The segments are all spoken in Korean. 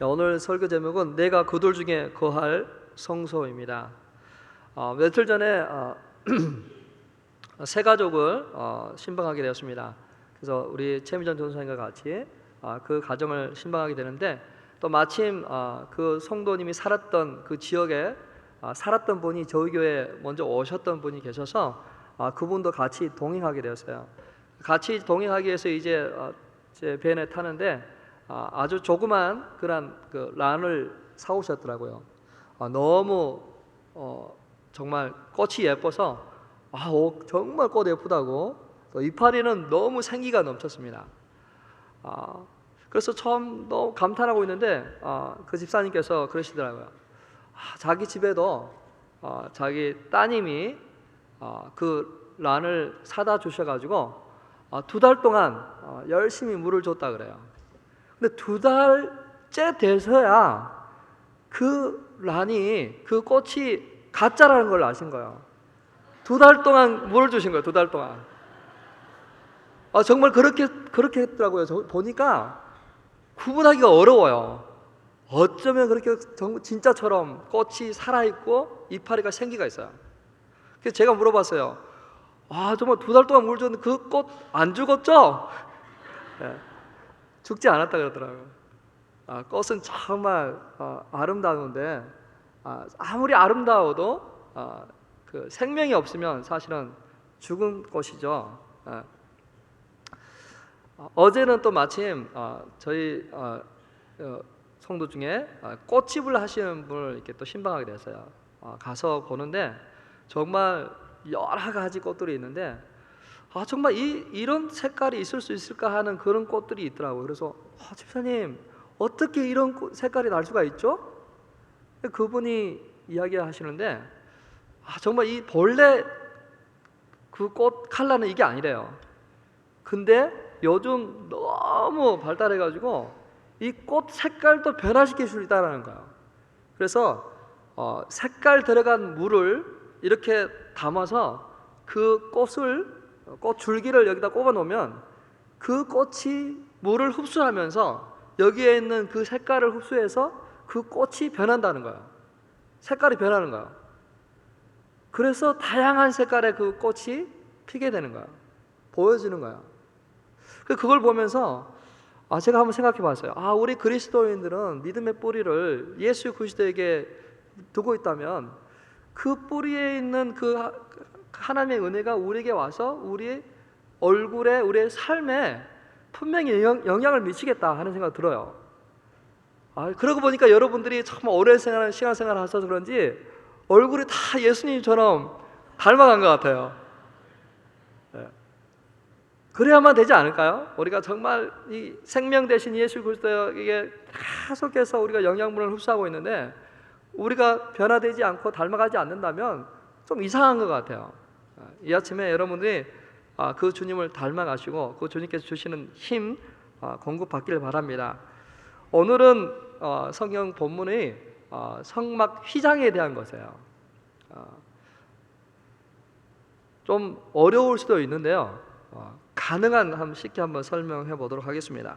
오늘 설교 제목은 내가 그들 중에 거할 성소입니다. 며칠 전에 세 가족을 신방하게 되었습니다. 그래서 우리 최미전 전사님과 같이 그 가정을 신방하게 되는데, 또 마침 그 성도님이 살았던 그 지역에 살았던 분이 저희 교회에 먼저 오셨던 분이 계셔서 그분도 같이 동행하게 되었어요. 같이 동행하기 위해서 이제 제 밴에 타는데 아주 조그만 그런 그 란을 사오셨더라고요. 너무 정말 꽃이 예뻐서 정말 꽃 예쁘다고, 또 이파리는 너무 생기가 넘쳤습니다. 그래서 처음 너무 감탄하고 있는데 그 집사님께서 그러시더라고요. 자기 집에도 자기 따님이 그 란을 사다 주셔가지고 2달 동안 열심히 물을 줬다 그래요. 근데 2달째 돼서야 그 란이, 그 꽃이 가짜라는 걸 아신 거예요. 2달 동안 물을 주신 거예요. 2달 동안. 정말 그렇게 했더라고요. 저 보니까 구분하기가 어려워요. 어쩌면 그렇게 진짜처럼 꽃이 살아있고 이파리가 생기가 있어요. 그래서 제가 물어봤어요. 정말 2달 동안 물 줬는데 그 꽃 안 죽었죠? 네. 죽지 않았다 그러더라고요. 꽃은 정말 아름다운데 아무리 아름다워도 그 생명이 없으면 사실은 죽은 꽃이죠. 어제는 또 마침 저희 성도 중에 꽃집을 하시는 분을 이렇게 또 신방하게 됐어요. 가서 보는데 정말 여러 가지 꽃들이 있는데 정말 이런 색깔이 있을 수 있을까 하는 그런 꽃들이 있더라고요. 그래서 집사님, 어떻게 이런 색깔이 날 수가 있죠? 그분이 이야기하시는데 정말 이 본래 그 꽃 컬러는 이게 아니래요. 근데 요즘 너무 발달해가지고 이 꽃 색깔도 변화시킬 수 있다는 거예요. 그래서 색깔 들어간 물을 이렇게 담아서 그 꽃 줄기를 여기다 꼽아 놓으면 그 꽃이 물을 흡수하면서 여기에 있는 그 색깔을 흡수해서 그 꽃이 변한다는 거예요. 색깔이 변하는 거예요. 그래서 다양한 색깔의 그 꽃이 피게 되는 거예요. 보여지는 거예요. 그걸 보면서 제가 한번 생각해 봤어요. 우리 그리스도인들은 믿음의 뿌리를 예수 그리스도에게 두고 있다면 그 뿌리에 있는 그 하나님의 은혜가 우리에게 와서 우리 얼굴에, 우리의 삶에 분명히 영향을 미치겠다 하는 생각이 들어요. 그러고 보니까 여러분들이 참 오랜 신앙생활을 하셔서 그런지 얼굴이 다 예수님처럼 닮아간 것 같아요. 그래야만 되지 않을까요? 우리가 정말 이 생명 대신 예수 그리스도에게 계속해서 우리가 영양분을 흡수하고 있는데 우리가 변화되지 않고 닮아가지 않는다면 좀 이상한 것 같아요. 이 아침에 여러분들이 그 주님을 닮아가시고 그 주님께서 주시는 힘 공급받기를 바랍니다. 오늘은 성경 본문이 성막 휘장에 대한 것이에요. 좀 어려울 수도 있는데요. 가능한 쉽게 한번 설명해 보도록 하겠습니다.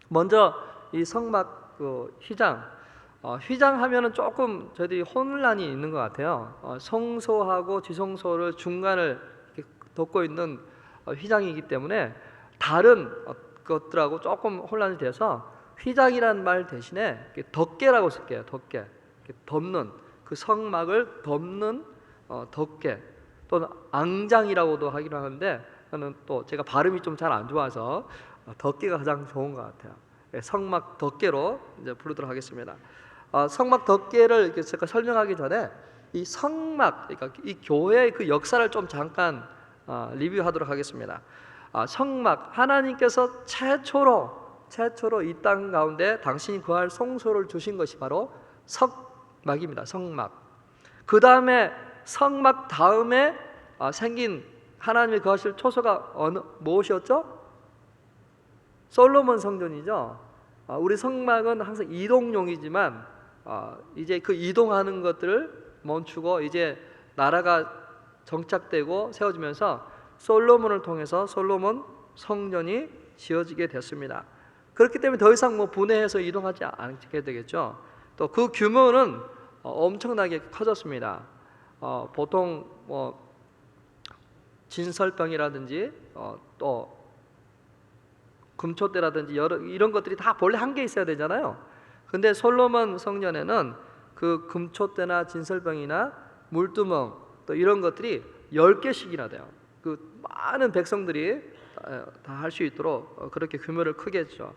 먼저 이 성막 휘장, 휘장하면은 조금 저희들이 혼란이 있는 것 같아요. 성소하고 지성소를 중간을 이렇게 덮고 있는 휘장이기 때문에 다른 것들하고 조금 혼란이 돼서 휘장이란 말 대신에 덮개라고 쓸게요. 덮개, 덮는, 그 성막을 덮는 덮개, 또는 앙장이라고도 하기도 하는데 저는 또 제가 발음이 좀 잘 안 좋아서 덮개가 가장 좋은 것 같아요. 성막 덮개로 이제 부르도록 하겠습니다. 성막 덮개를 이렇게 제가 설명하기 전에 이 성막, 그러니까 이 교회의 그 역사를 좀 잠깐 리뷰하도록 하겠습니다. 성막, 하나님께서 최초로 이 땅 가운데 당신이 거할 성소를 주신 것이 바로 성막입니다. 성막. 그 다음에 성막 다음에 생긴 하나님이 거하실 초소가 무엇이었죠? 솔로몬 성전이죠. 우리 성막은 항상 이동용이지만 이제 그 이동하는 것들을 멈추고 이제 나라가 정착되고 세워지면서 솔로몬을 통해서 솔로몬 성전이 지어지게 됐습니다. 그렇기 때문에 더 이상 뭐 분해해서 이동하지 않게 되겠죠. 또 그 규모는 엄청나게 커졌습니다. 보통 뭐 진설병이라든지 또 금초대라든지 이런 것들이 다 본래 한 개 있어야 되잖아요. 근데 솔로몬 성전에는 그 금초대나 진설병이나 물두멍 또 이런 것들이 10개씩이나 돼요. 그 많은 백성들이 다 할 수 있도록 그렇게 규모를 크게 했죠.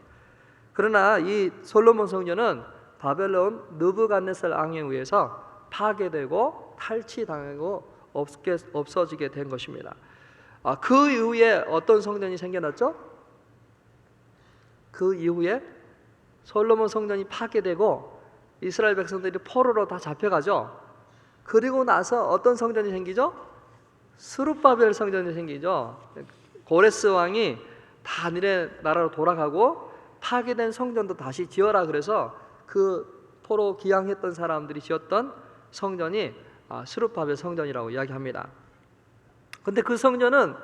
그러나 이 솔로몬 성전은 바벨론 느부갓네살 왕에 의해서 파괴되고 탈취당하고 없어지게 된 것입니다. 그 이후에 어떤 성전이 생겨났죠? 그 이후에 솔로몬 성전이 파괴되고 이스라엘 백성들이 포로로 다 잡혀가죠. 그리고 나서 어떤 성전이 생기죠? 스룹바벨 성전이 생기죠. 고레스 왕이 다 니네 나라로 돌아가고 파괴된 성전도 다시 지어라 그래서 그 포로 기항했던 사람들이 지었던 성전이 스룹바벨 성전이라고 이야기합니다. 근데 그 성전은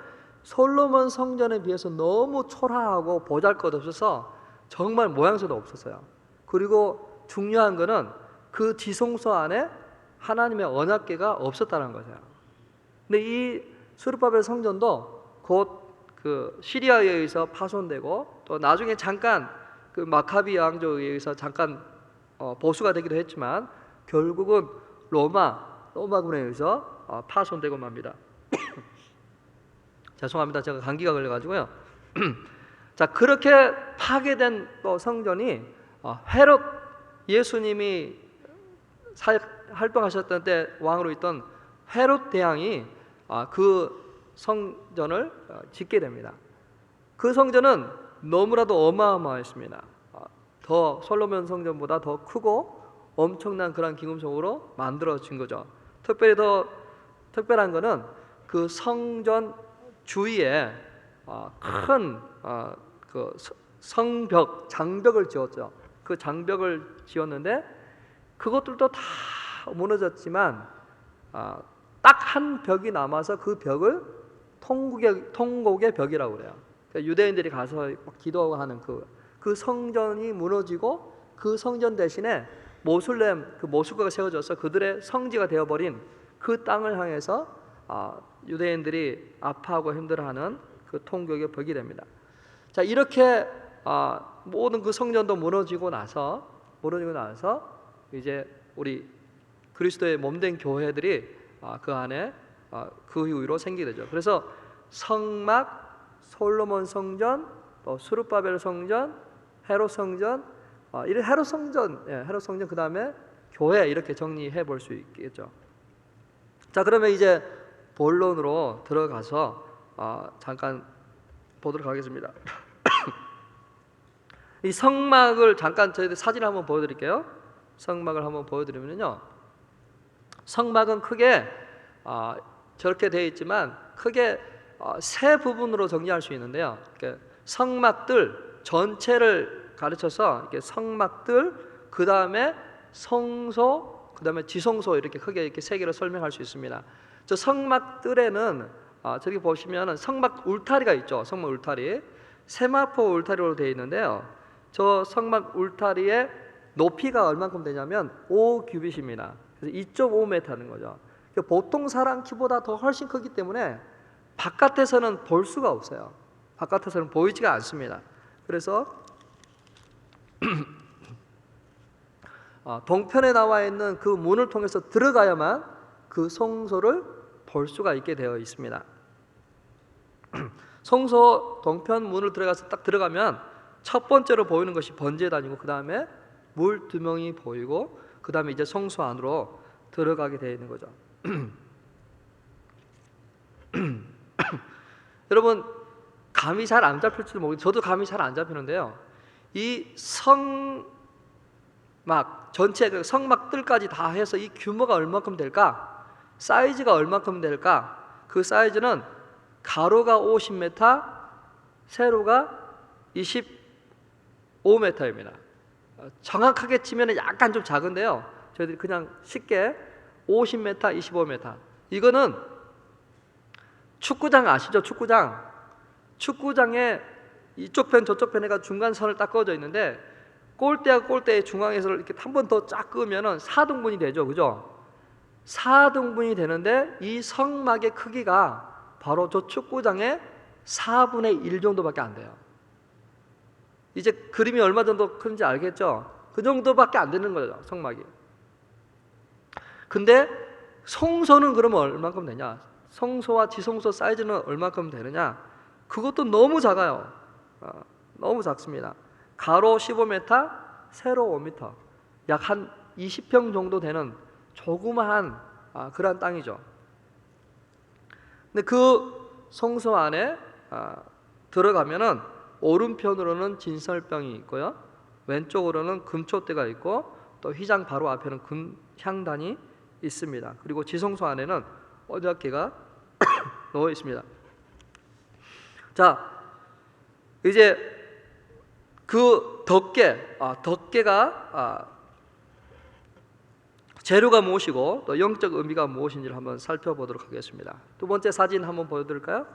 솔로몬 성전에 비해서 너무 초라하고 보잘것없어서 정말 모양새도 없었어요. 그리고 중요한 거는 그 지성소 안에 하나님의 언약궤가 없었다는 거죠. 근데 이 스룹바벨 성전도 곧 그 시리아에 의해서 파손되고 또 나중에 잠깐 그 마카비 왕조에 의해서 잠깐 보수가 되기도 했지만 결국은 로마군에 의해서 파손되고 맙니다. 죄송합니다. 제가 감기가 걸려가지고요. 자, 그렇게 파괴된 또 성전이 헤롯, 예수님이 활동하셨던 때 왕으로 있던 헤롯 대왕이 그 성전을 짓게 됩니다. 그 성전은 너무나도 어마어마했습니다. 더 솔로몬 성전보다 더 크고 엄청난 그런 기금속으로 만들어진 거죠. 특별히 더 특별한 거는 그 성전 주위에 큰 그 성벽, 장벽을 지었죠. 그 장벽을 지었는데 그것들도 다 무너졌지만 딱 한 벽이 남아서 그 벽을 통곡의 벽이라고 그래요. 그러니까 유대인들이 가서 기도하고 하는 그 성전이 무너지고 그 성전 대신에 모슬렘 그 모스크가 세워져서 그들의 성지가 되어버린 그 땅을 향해서 유대인들이 아파하고 힘들어하는 그 통곡의 벽이 됩니다. 자, 이렇게 모든 그 성전도 무너지고 나서 이제 우리 그리스도의 몸된 교회들이 그 안에 그 이후로 생기게 되죠. 그래서 성막, 솔로몬 성전, 또 스룹바벨 성전, 헤롯 성전, 이런 헤롯 성전 그 다음에 교회 이렇게 정리해 볼 수 있겠죠. 자, 그러면 이제 본론으로 들어가서 잠깐 보도록 하겠습니다. 이 성막을 잠깐 저희들 사진을 한번 보여드릴게요. 성막을 한번 보여드리면요, 성막은 크게 저렇게 되어 있지만 크게 세 부분으로 정리할 수 있는데요. 성막들 전체를 가르쳐서 이렇게 성막들, 그 다음에 성소, 그 다음에 지성소 이렇게 크게 이렇게 세 개로 설명할 수 있습니다. 저 성막들에는 저기 보시면 성막 울타리가 있죠. 성막 울타리, 세마포 울타리로 되어 있는데요. 저 성막 울타리의 높이가 얼만큼 되냐면 5규빗입니다. 그래서 2.5m는 거죠. 보통 사람 키보다 더 훨씬 크기 때문에 바깥에서는 볼 수가 없어요. 바깥에서는 보이지가 않습니다. 그래서 동편에 나와 있는 그 문을 통해서 들어가야만 그 성소를 볼 수가 있게 되어 있습니다. 성소 동편 문을 들어가서 딱 들어가면 첫 번째로 보이는 것이 번제단이고, 그 다음에 물 두멍이 보이고, 그 다음에 이제 성소 안으로 들어가게 되어 있는 거죠. 여러분, 감이 잘 안 잡힐지도 모르겠어요. 저도 감이 잘 안 잡히는데요, 이 성막 전체 그 성막들까지 다 해서 이 규모가 얼마큼 될까, 사이즈가 얼마큼 될까, 그 사이즈는 가로가 50m, 세로가 25m입니다. 정확하게 치면 약간 좀 작은데요, 저희들이 그냥 쉽게 50m, 25m. 이거는 축구장 아시죠? 축구장에 이쪽 편 저쪽 편 해가 중간선을 딱 그어져 있는데 골대와 골대의 중앙에서 이렇게 한 번 더 쫙 그으면은 4등분이 되죠, 그죠? 4등분이 되는데 이 성막의 크기가 바로 저 축구장의 4분의 1 정도밖에 안 돼요. 이제 그림이 얼마 정도 큰지 알겠죠? 그 정도밖에 안 되는 거죠, 성막이. 근데 성소는 그러면 얼마큼 되냐? 성소와 지성소 사이즈는 얼마큼 되느냐? 그것도 너무 작아요. 너무 작습니다. 가로 15m, 세로 5m, 약 한 20평 정도 되는 조그마한 그런 땅이죠. 근데 그 성소 안에 들어가면은 오른편으로는 진설병이 있고요, 왼쪽으로는 금초대가 있고 또 휘장 바로 앞에는 금향단이 있습니다. 그리고 지성소 안에는 언약궤가 놓여 있습니다. 자, 이제 그 덮개가 재료가 무엇이고 또 영적 의미가 무엇인지를 한번 살펴보도록 하겠습니다. 두 번째 사진 한번 보여드릴까요?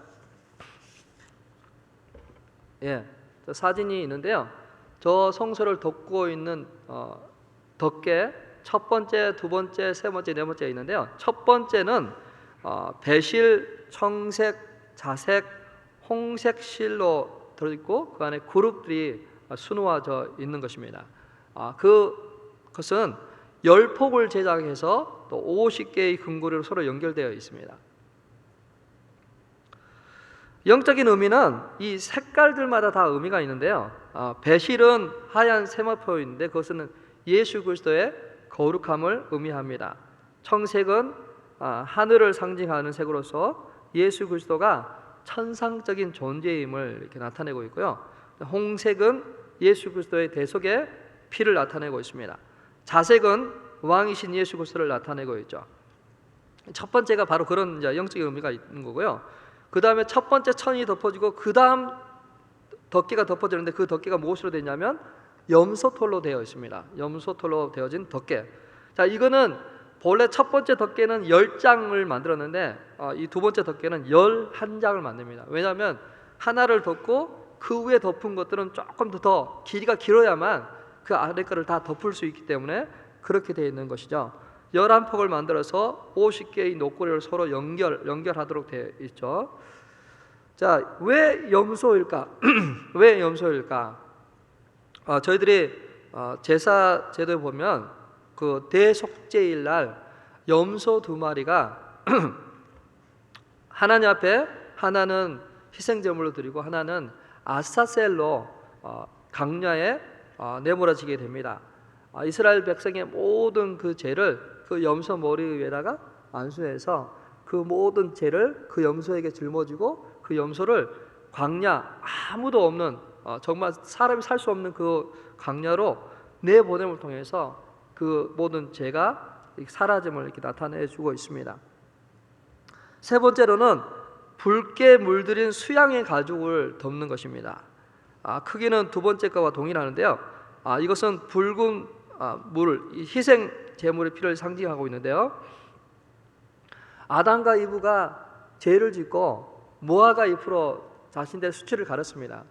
예, 저 사진이 있는데요. 저 성소를 덮고 있는 덮개 첫 번째, 두 번째, 세 번째, 네 번째 있는데요. 첫 번째는 배실, 청색, 자색, 홍색 실로 들어있고 그 안에 그룹들이 수놓아져 있는 것입니다. 그것은 열폭을 제작해서 또 50개의 금고리로 서로 연결되어 있습니다. 영적인 의미는 이 색깔들마다 다 의미가 있는데요. 배실은 하얀 세마포인데 그것은 예수 그리스도의 거룩함을 의미합니다. 청색은 하늘을 상징하는 색으로서 예수 그리스도가 천상적인 존재임을 이렇게 나타내고 있고요. 홍색은 예수 그리스도의 대속의 피를 나타내고 있습니다. 자색은 왕이신 예수 그리스도를 나타내고 있죠. 첫 번째가 바로 그런 영적인 의미가 있는 거고요. 그 다음에 첫 번째 천이 덮어지고 그 다음 덮개가 덮어지는데 그 덮개가 무엇으로 되냐면 염소털로 되어 있습니다. 염소털로 되어진 덮개. 자, 이거는 본래 첫 번째 덮개는 10장을 만들었는데 이 두 번째 덮개는 11장을 만듭니다. 왜냐하면 하나를 덮고 그 위에 덮은 것들은 조금 더 길이가 길어야만 그 아래 거를 다 덮을 수 있기 때문에 그렇게 되어 있는 것이죠. 11폭을 만들어서 50개의 녹고리를 서로 연결하도록 되어 있죠. 자, 왜 염소일까? 왜 염소일까? 저희들이 제사 제도에 보면 그 대속죄일 날 염소 2마리가 하나님 앞에 하나는 희생제물로 드리고 하나는 아사셀로 강야에 내몰아지게 됩니다. 이스라엘 백성의 모든 그 죄를 그 염소 머리 위에다가 안수해서 그 모든 죄를 그 염소에게 짊어지고 그 염소를 광야, 아무도 없는 정말 사람이 살 수 없는 그 광야로 내보냄을 통해서 그 모든 죄가 사라짐을 이렇게 나타내주고 있습니다. 세 번째로는 붉게 물들인 수양의 가죽을 덮는 것입니다. 크기는 두 번째 거와 동일하는데요. 이것은 붉은 물, 희생 제물의 피를 상징하고 있는데요. 아담과 이브가 죄를 짓고 모아가 잎으로 자신들의 수치를 가렸습니다.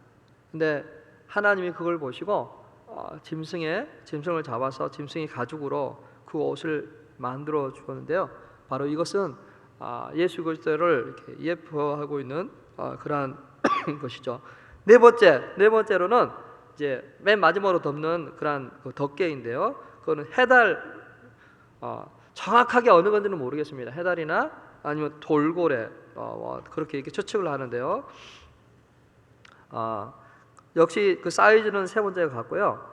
근데 하나님이 그걸 보시고 짐승을 잡아서 짐승의 가죽으로 그 옷을 만들어 주었는데요. 바로 이것은 예수 그리스도를 이렇게 예표하고 있는 그러한 것이죠. 네 번째로는 이제 맨 마지막으로 덮는 그런 그 덮개인데요. 그거는 해달, 정확하게 어느 건지는 모르겠습니다. 해달이나 아니면 돌고래, 그렇게 이렇게 추측을 하는데요. 역시 그 사이즈는 세 번째가 같고요.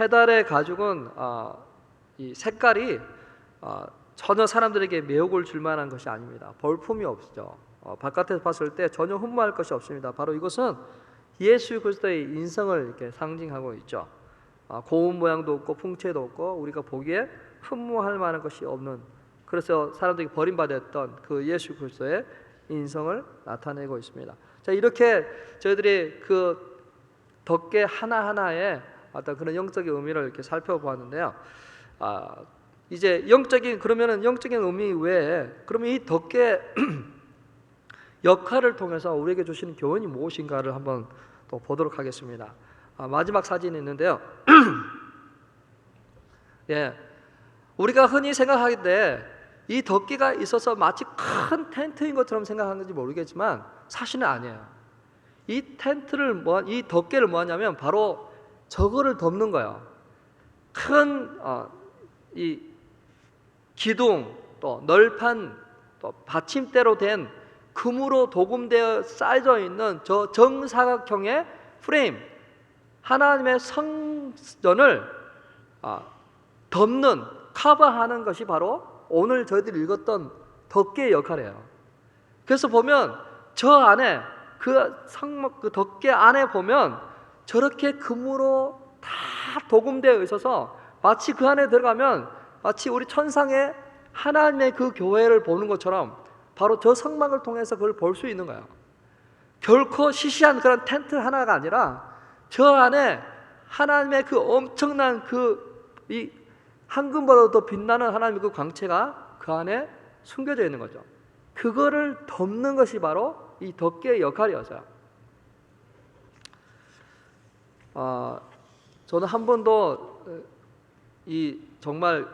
해달의 가죽은 이 색깔이 전혀 사람들에게 매혹을 줄 만한 것이 아닙니다. 볼품이 없죠. 바깥에서 봤을 때 전혀 흠모할 것이 없습니다. 바로 이것은 예수 그리스도의 인성을 이렇게 상징하고 있죠. 고운 모양도 없고 풍채도 없고 우리가 보기에 흠모할 만한 것이 없는, 그래서 사람들이 버림받았던 그 예수 그리스도의 인성을 나타내고 있습니다. 자, 이렇게 저희들이 그 덮개 하나하나에 어떤 그런 영적인 의미를 이렇게 살펴보았는데요. 이제 그러면은 영적인 의미 외에 그러면 이 덮개 역할을 통해서 우리에게 주시는 교훈이 무엇인가를 한번 또 보도록 하겠습니다. 마지막 사진이 있는데요. 예, 우리가 흔히 생각하기에 이 덮개가 있어서 마치 큰 텐트인 것처럼 생각하는지 모르겠지만 사실은 아니에요. 이 덮개를 뭐하냐면 바로 저거를 덮는 거예요. 큰 이 기둥, 또 널판, 또 받침대로 된 금으로 도금되어 쌓여져 있는 저 정사각형의 프레임, 하나님의 성전을 덮는, 커버하는 것이 바로 오늘 저희들이 읽었던 덮개의 역할이에요. 그래서 보면 저 안에 그 덮개 안에 보면 저렇게 금으로 다 도금되어 있어서 마치 그 안에 들어가면 마치 우리 천상의 하나님의 그 교회를 보는 것처럼 바로 저 성막을 통해서 그걸 볼 수 있는 거예요. 결코 시시한 그런 텐트 하나가 아니라 저 안에 하나님의 그 엄청난 이 황금보다도 더 빛나는 하나님의 그 광채가 그 안에 숨겨져 있는 거죠. 그거를 덮는 것이 바로 이 덮개의 역할이었어요. 저는 한 번도 정말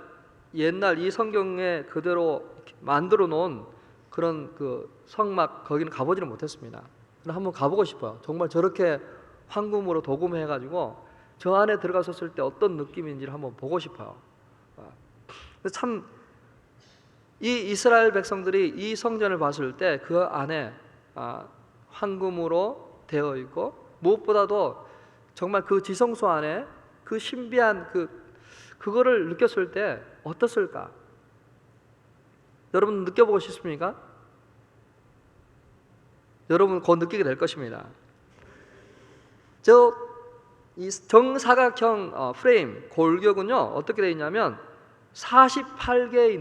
옛날 이 성경에 그대로 만들어 놓은 그런 그 성막 거기는 가보지는 못했습니다. 그러나 한번 가보고 싶어요. 정말 저렇게 황금으로 도금해가지고 저 안에 들어갔었을 때 어떤 느낌인지를 한번 보고 싶어요. 참 이 이스라엘 백성들이 이 성전을 봤을 때 그 안에 황금으로 되어 있고 무엇보다도 정말 그 지성소 안에 그 신비한 그거를 느꼈을 때 어떻을까? 여러분 느껴보고 싶습니까? 여러분 곧 느끼게 될 것입니다. 이 정사각형 프레임 골격은요 어떻게 되어 있냐면 48개의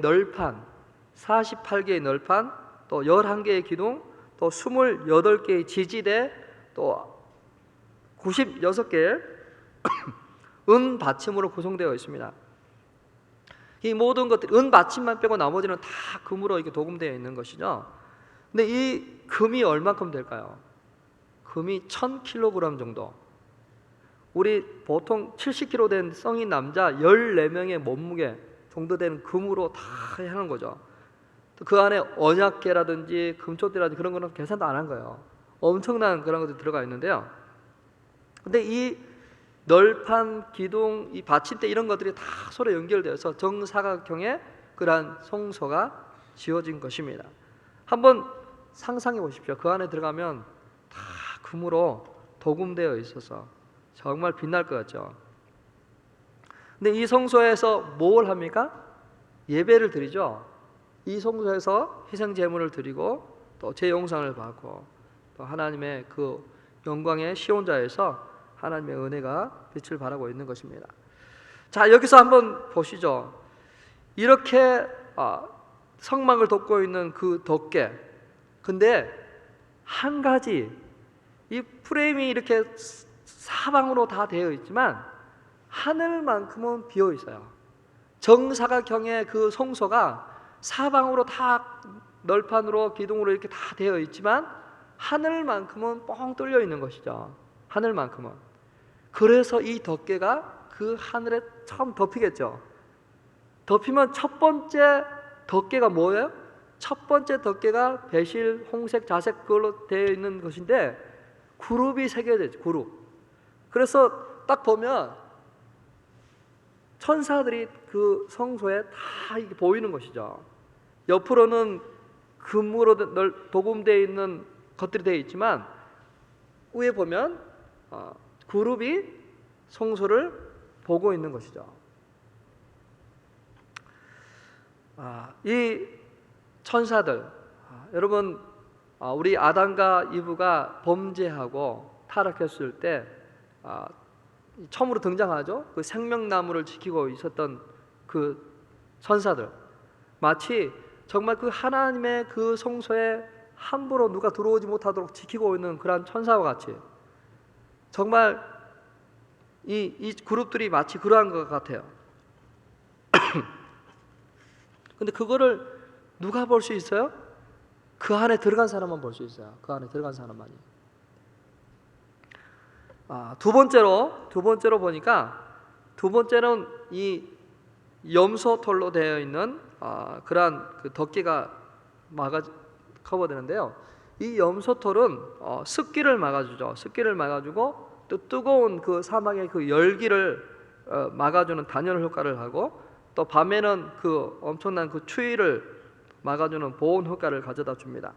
널판, 또 11개의 기둥, 또 28개의 지지대, 또 96개의 은 받침으로 구성되어 있습니다. 이 모든 것들이 은 받침만 빼고 나머지는 다 금으로 이렇게 도금되어 있는 것이죠. 근데 이 금이 얼마큼 될까요? 금이 1000kg 정도. 우리 보통 70kg 된 성인 남자 14명의 몸무게 정도 되는 금으로 다 하는 거죠. 그 안에 언약계라든지 금초대라든지 그런 거는 계산도 안 한 거예요. 엄청난 그런 것들이 들어가 있는데요. 근데 이 널판, 기둥, 이 받침대 이런 것들이 다 서로 연결되어서 정사각형의 그러한 성소가 지어진 것입니다. 한번 상상해 보십시오. 그 안에 들어가면 다 금으로 도금되어 있어서 정말 빛날 것 같죠. 근데 이 성소에서 뭘 합니까? 예배를 드리죠. 이 성소에서 희생 제물을 드리고 또 제용상을 받고 또 하나님의 그 영광의 시온자에서 하나님의 은혜가 빛을 발하고 있는 것입니다. 자, 여기서 한번 보시죠. 이렇게 성막을 덮고 있는 그 덮개. 근데 한 가지 이 프레임이 이렇게 사방으로 다 되어 있지만 하늘만큼은 비어 있어요. 정사각형의 그 성소가 사방으로 다 널판으로 기둥으로 이렇게 다 되어 있지만 하늘만큼은 뻥 뚫려 있는 것이죠. 하늘만큼은. 그래서 이 덮개가 그 하늘에 처음 덮이겠죠. 덮이면 첫 번째 덮개가 뭐예요? 첫 번째 덮개가 배실, 홍색, 자색 그걸로 되어 있는 것인데 그룹이 새겨져 있죠. 그룹. 그래서 딱 보면 천사들이 그 성소에 다 이렇게 보이는 것이죠. 옆으로는 금으로 도금되어 있는 것들이 되어 있지만 위에 보면 그룹이 성소를 보고 있는 것이죠. 이 천사들, 여러분 우리 아담과 이브가 범죄하고 타락했을 때 처음으로 등장하죠. 그 생명나무를 지키고 있었던 그 천사들, 마치 정말 그 하나님의 그 성소에 함부로 누가 들어오지 못하도록 지키고 있는 그러한 천사와 같이 정말 이 그룹들이 마치 그러한 것 같아요. 근데 그거를 누가 볼 수 있어요? 그 안에 들어간 사람만 볼 수 있어요. 그 안에 들어간 사람만이. 두 번째로 보니까 두 번째는 이 염소털로 되어 있는 그러한 그 덮개가 커버되는데요. 이 염소털은 습기를 막아주죠. 습기를 막아주고 또 뜨거운 그 사막의 그 열기를 막아주는 단열 효과를 하고, 또 밤에는 그 엄청난 그 추위를 막아주는 보온 효과를 가져다 줍니다.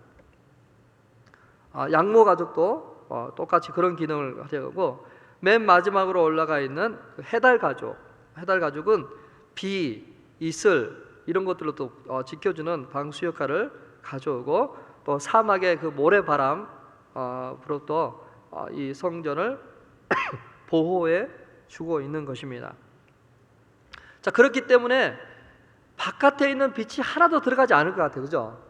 양모 가죽도 똑같이 그런 기능을 가져가고, 맨 마지막으로 올라가 있는 그 해달 가죽은 비, 이슬 이런 것들로 또 지켜주는 방수 역할을 가져오고, 또 사막의 그 모래바람으로부터 이 성전을 보호해 주고 있는 것입니다. 자, 그렇기 때문에 바깥에 있는 빛이 하나도 들어가지 않을 것 같아요. 그죠?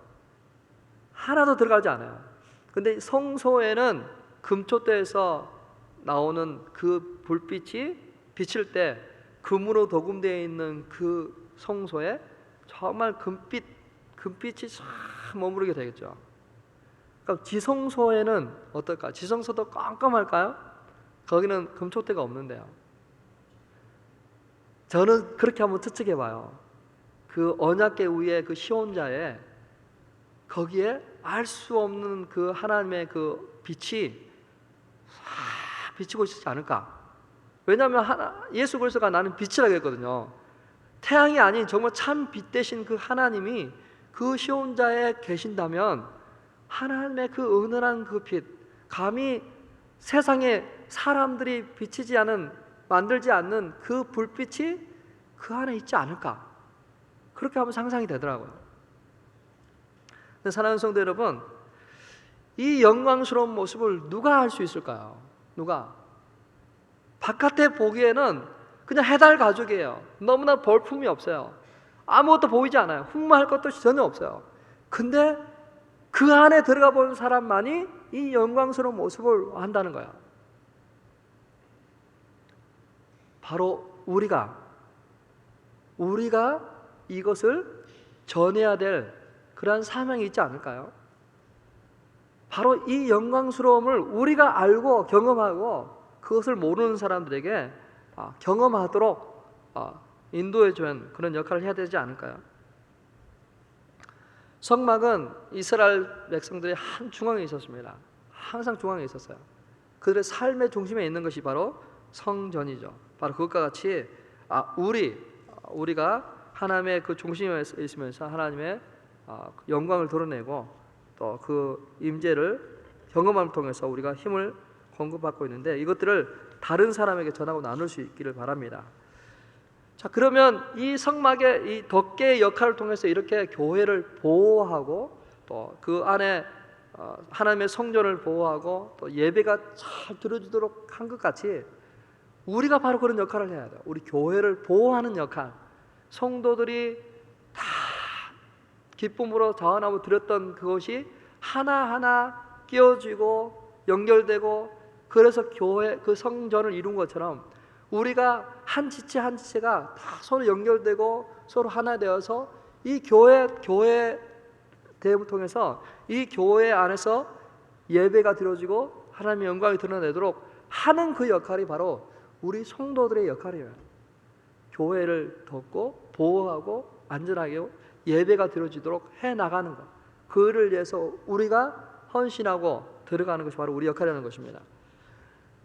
하나도 들어가지 않아요. 근데 성소에는 금초대에서 나오는 그 불빛이 비칠 때 금으로 도금되어 있는 그 성소에 정말 금빛이 쫙 머무르게 되겠죠. 그럼 지성소에는 어떨까? 지성소도 깜깜할까요? 거기는 금초대가 없는데요. 저는 그렇게 한번 추측해 봐요. 그 언약궤 위에 그 시온자에 거기에 알 수 없는 그 하나님의 그 빛이 비치고 있지 않을까? 왜냐하면 예수 그리스도가 나는 빛이라고 했거든요. 태양이 아닌 정말 참 빛 대신 그 하나님이 그 시온자에 계신다면 하나님의 그 은은한 그 빛, 감히 세상에 사람들이 비치지 않은, 만들지 않는 그 불빛이 그 안에 있지 않을까? 그렇게 하면 상상이 되더라고요. 사랑하는 성도 여러분, 이 영광스러운 모습을 누가 알 수 있을까요? 누가? 바깥에 보기에는 그냥 해달 가죽이에요. 너무나 볼품이 없어요. 아무것도 보이지 않아요. 흠모할 것도 전혀 없어요. 근데 그 안에 들어가 본 사람만이 이 영광스러운 모습을 한다는 거야. 바로 우리가 이것을 전해야 될 그러한 사명이 있지 않을까요? 바로 이 영광스러움을 우리가 알고 경험하고 그것을 모르는 사람들에게 경험하도록 인도해 주는 그런 역할을 해야 되지 않을까요? 성막은 이스라엘 백성들의 한 중앙에 있었습니다. 항상 중앙에 있었어요. 그들의 삶의 중심에 있는 것이 바로 성전이죠. 바로 그것과 같이 우리가 하나님의 그 중심에 있으면서 하나님의 영광을 드러내고 또 그 임재를 경험함을 통해서 우리가 힘을 공급받고 있는데, 이것들을 다른 사람에게 전하고 나눌 수 있기를 바랍니다. 자, 그러면 이 성막의 이 덮개의 역할을 통해서 이렇게 교회를 보호하고 또 그 안에 하나님의 성전을 보호하고 또 예배가 잘 드려지도록 한 것 같이 우리가 바로 그런 역할을 해야 돼요. 우리 교회를 보호하는 역할, 성도들이 다 기쁨으로 자원하고 드렸던 그것이 하나하나 끼워지고 연결되고, 그래서 교회 그 성전을 이룬 것처럼 우리가 한 지체 한 지체가 다 서로 연결되고 서로 하나 되어서 이 교회 대회를 통해서 이 교회 안에서 예배가 드려지고 하나님의 영광이 드러내도록 하는 그 역할이 바로 우리 성도들의 역할이에요. 교회를 덮고 보호하고 안전하게 예배가 드려지도록 해나가는 것, 그를 위해서 우리가 헌신하고 들어가는 것이 바로 우리 역할이라는 것입니다.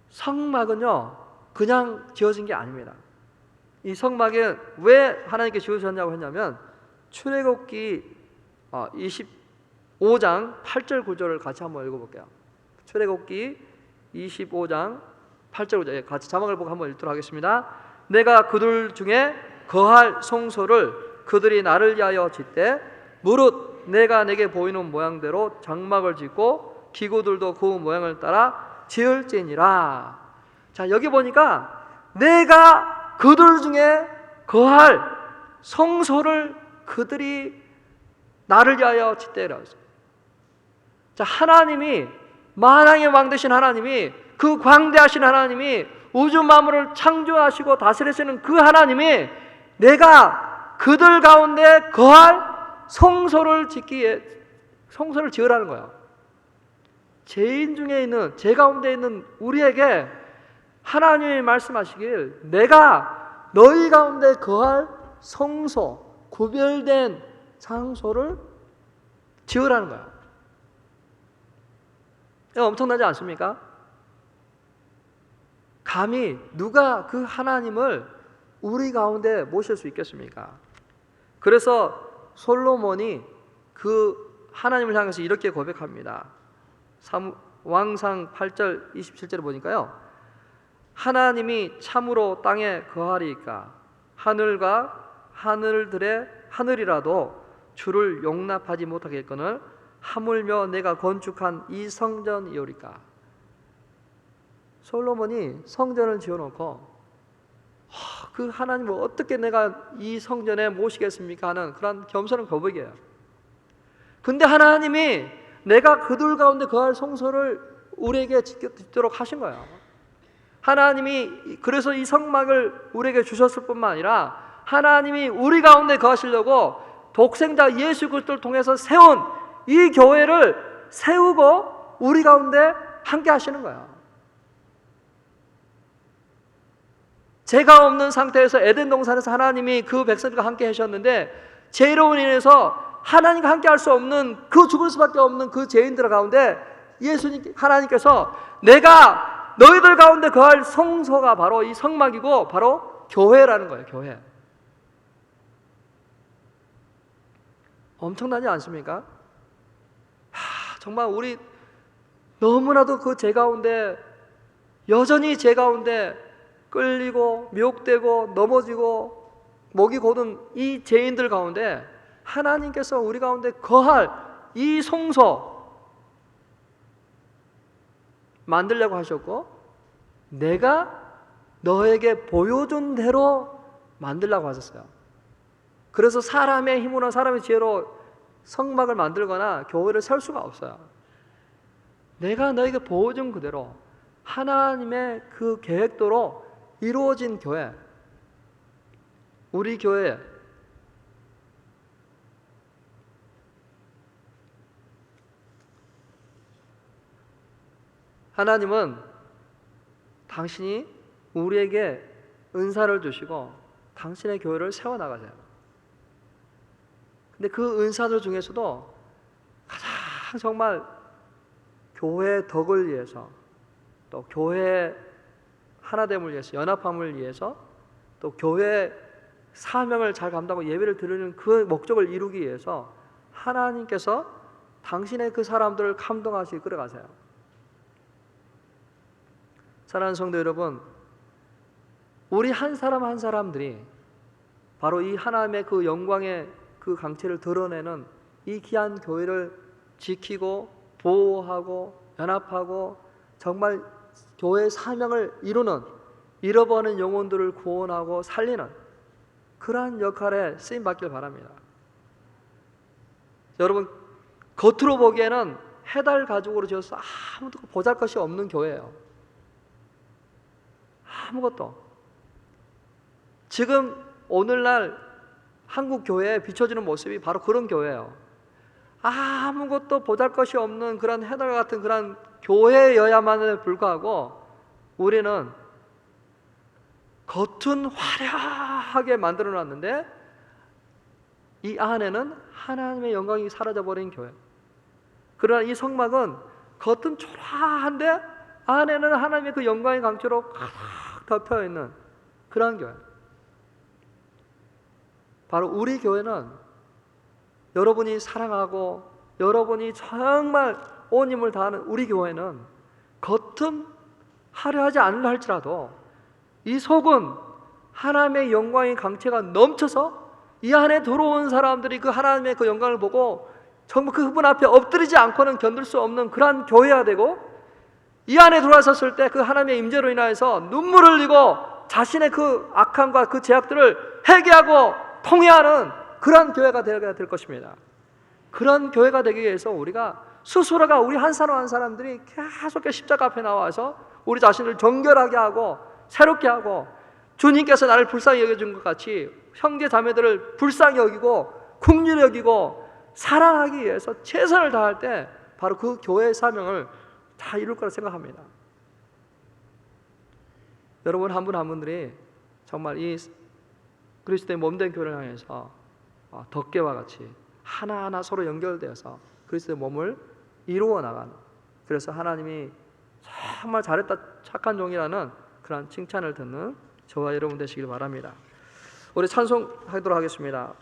성막은요 그냥 지어진 게 아닙니다. 이 성막에 왜 하나님께 지으셨냐고 했냐면, 출애굽기 25장 8절 9절을 같이 한번 읽어볼게요. 출애굽기 25장 8절 9절 같이 자막을 보고 한번 읽도록 하겠습니다. 내가 그들 중에 거할 성소를 그들이 나를 위하여 짓되 무릇 내가 내게 보이는 모양대로 장막을 짓고 기구들도 그 모양을 따라 지을지니라. 자, 여기 보니까 내가 그들 중에 거할 성소를 그들이 나를 위하여 짓되라고 했어요. 자, 하나님이, 만왕의 왕 되신 하나님이, 그 광대하신 하나님이, 우주 만물을 창조하시고 다스리시는 그 하나님이 내가 그들 가운데 거할 성소를 지으라는 거야. 죄인 중에 있는, 죄 가운데 있는 우리에게 하나님이 말씀하시길 내가 너희 가운데 거할 성소, 구별된 장소를 지으라는 거야. 이거 엄청나지 않습니까? 감히 누가 그 하나님을 우리 가운데 모실 수 있겠습니까? 그래서 솔로몬이 그 하나님을 향해서 이렇게 고백합니다. 왕상 8절 27절에 보니까요, 하나님이 참으로 땅에 거하리이까 하늘과 하늘이라도 주를 용납하지 못하겠거늘 하물며 내가 건축한 이 성전이오리까. 솔로몬이 성전을 지어놓고 그 하나님을 어떻게 내가 이 성전에 모시겠습니까 하는 그런 겸손한 고백이에요. 근데 하나님이 내가 그들 가운데 거할 성소를 우리에게 짓도록 하신 거예요. 하나님이 그래서 이 성막을 우리에게 주셨을 뿐만 아니라 하나님이 우리 가운데 거하시려고 독생자 예수 그리스도를 통해서 세운 이 교회를 세우고 우리 가운데 함께 하시는 거예요. 죄가 없는 상태에서 에덴 동산에서 하나님이 그 백성들과 함께 하셨는데 죄로 인해서 하나님과 함께 할 수 없는 그 죽을 수밖에 없는 그 죄인들 가운데 하나님께서 내가 너희들 가운데 거할 성소가 바로 이 성막이고 바로 교회라는 거예요. 교회. 엄청나지 않습니까? 정말 우리 너무나도 그 죄 가운데 여전히 죄 가운데 끌리고 미혹되고 넘어지고 목이 곧은 이 죄인들 가운데 하나님께서 우리 가운데 거할 이 성소 만들려고 하셨고 내가 너에게 보여준 대로 만들려고 하셨어요. 그래서 사람의 힘으로 사람의 지혜로 성막을 만들거나 교회를 세울 수가 없어요. 내가 너에게 보여준 그대로 하나님의 그 계획대로 이루어진 교회, 우리 교회 하나님은 당신이 우리에게 은사를 주시고 당신의 교회를 세워나가세요. 근데 그 은사들 중에서도 가장 정말 교회의 덕을 위해서 또 교회의 하나됨을 위해서 연합함을 위해서 또 교회의 사명을 잘 감당하고 예배를 드리는 그 목적을 이루기 위해서 하나님께서 당신의 그 사람들을 감동하시고 끌어가세요. 사랑하는 성도 여러분, 우리 한 사람 한 사람들이 바로 이 하나님의 그 영광의 그 강체를 드러내는 이 귀한 교회를 지키고 보호하고 연합하고 정말 교회의 사명을 이루는 잃어버린 영혼들을 구원하고 살리는 그러한 역할에 쓰임받길 바랍니다. 여러분, 겉으로 보기에는 해달 가죽으로 지어서 아무도 보잘것이 없는 교회예요. 아무것도. 지금 오늘날 한국 교회에 비춰지는 모습이 바로 그런 교회예요. 아무것도 보잘것이 없는 그런 해달 같은 그런 교회여야만에 불구하고 우리는 겉은 화려하게 만들어놨는데 이 안에는 하나님의 영광이 사라져버린 교회. 그러나 이 성막은 겉은 초라한데 안에는 하나님의 그 영광의 강체로 가득 덮여있는 그런 교회. 바로 우리 교회는 여러분이 사랑하고 여러분이 정말 온 힘을 다하는 우리 교회는 겉은 화려하지 않으려 할지라도 이 속은 하나님의 영광의 강체가 넘쳐서 이 안에 들어온 사람들이 그 하나님의 그 영광을 보고 정말 그분 앞에 엎드리지 않고는 견딜 수 없는 그러한 교회가 되고 이 안에 들어왔었을 때 그 하나님의 임재로 인하여서 눈물을 흘리고 자신의 그 악함과 그 죄악들을 회개하고 통회하는 그런 교회가 되어야 될 것입니다. 그런 교회가 되기 위해서 우리가 스스로가 우리 한 사람 한 사람들이 계속 십자가 앞에 나와서 우리 자신을 정결하게 하고 새롭게 하고 주님께서 나를 불쌍히 여겨준 것 같이 형제 자매들을 불쌍히 여기고 긍휼히 여기고 사랑하기 위해서 최선을 다할 때 바로 그 교회의 사명을 다 이룰 거라 생각합니다. 여러분 한 분 한 분들이 정말 이 그리스도의 몸된 교회를 향해서 덮개와 같이 하나하나 서로 연결되어서 그리스도의 몸을 이루어 나가는, 그래서 하나님이 정말 잘했다 착한 종이라는 그런 칭찬을 듣는 저와 여러분 되시길 바랍니다. 우리 찬송하도록 하겠습니다.